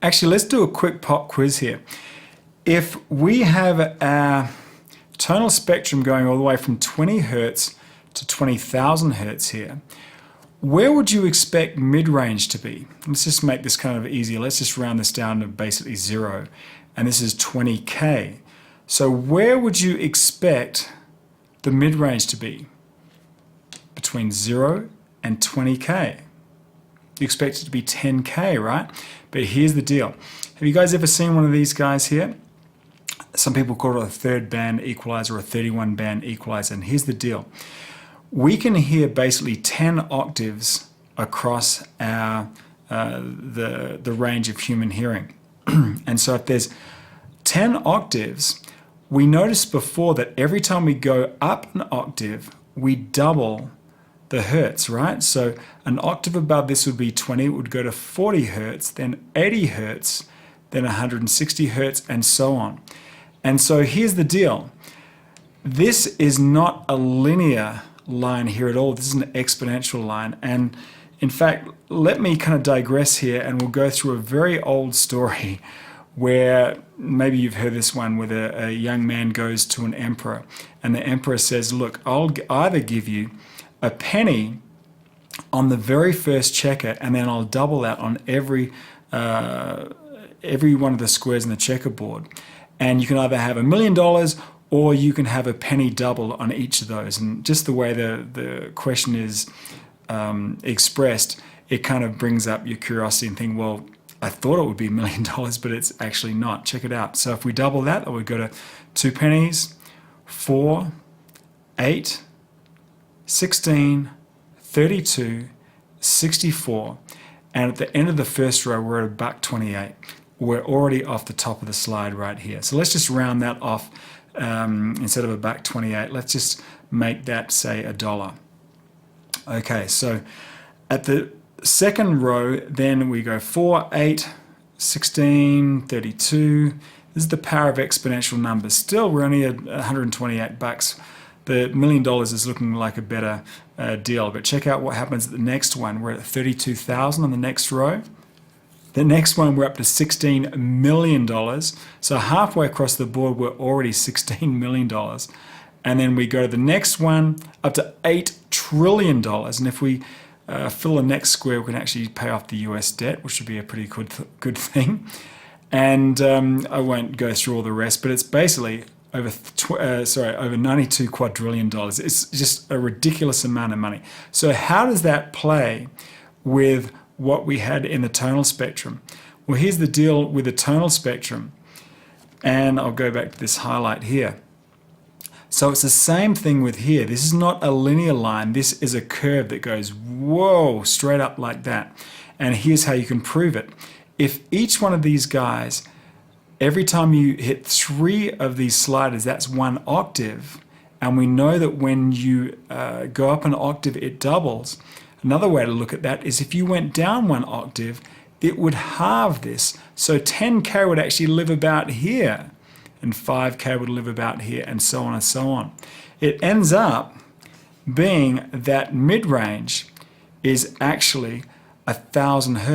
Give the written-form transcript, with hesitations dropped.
Actually, let's do a quick pop quiz here. If we have our tonal spectrum going all the way from 20 Hertz to 20,000 Hertz here, where would you expect mid-range to be? Let's just make this kind of easier. Let's just round this down to basically 0. And this is 20K. So where would you expect the mid-range to be? Between 0 and 20K. You expect it to be 10K, right? But here's the deal. Have you guys ever seen one of these guys here? Some people call it a third band equalizer or a 31 band equalizer. And here's the deal. We can hear basically 10 octaves across our the range of human hearing. And so if there's 10 octaves, we noticed before that every time we go up an octave, we double the hertz, right? So an octave above this would be 20, it would go to 40 hertz, then 80 hertz, then 160 hertz, and so on. And so here's the deal. This is not a linear line here at all. This is an exponential line. And in fact, let me kind of digress here and we'll go through a very old story where maybe you've heard this one, where a young man goes to an emperor and the emperor says, look, I'll either give you a penny on the very first checker and then I'll double that on every one of the squares in the checkerboard. And you can either have $1 million or you can have a penny double on each of those. And just the way the question is expressed, it kind of brings up your curiosity and think, well, I thought it would be $1 million, but it's actually not. Check it out. So if we double that, that would go to 2 pennies, 4, 8, 16, 32, 64, and at the end of the first row we're at $1.28. We're already off the top of the slide right here. So let's just round that off. Instead of $1.28, let's just make that say $1. Okay, so at the second row then we go 4, 8, 16, 32. This is the power of exponential numbers. Still, we're only at $128. The $1 million is looking like a better deal, but check out what happens at the next one. We're at 32,000 on the next row. The next one, we're up to $16 million. So halfway across the board, we're already $16 million. And then we go to the next one, up to $8 trillion. And if we fill the next square, we can actually pay off the US debt, which would be a pretty good thing. And I won't go through all the rest, but it's basically over 92 quadrillion dollars. It's just a ridiculous amount of money. So how does that play with what we had in the tonal spectrum? Well, here's the deal with the tonal spectrum. And I'll go back to this highlight here. So it's the same thing with here. This is not a linear line. This is a curve that goes, whoa, straight up like that. And here's how you can prove it. If each one of these guys, every time you hit 3 of these sliders, that's 1 octave. And we know that when you go up an octave, it doubles. Another way to look at that is if you went down 1 octave, it would halve this. So 10K would actually live about here, and 5K would live about here, and so on and so on. It ends up being that mid-range is actually 1,000 Hertz.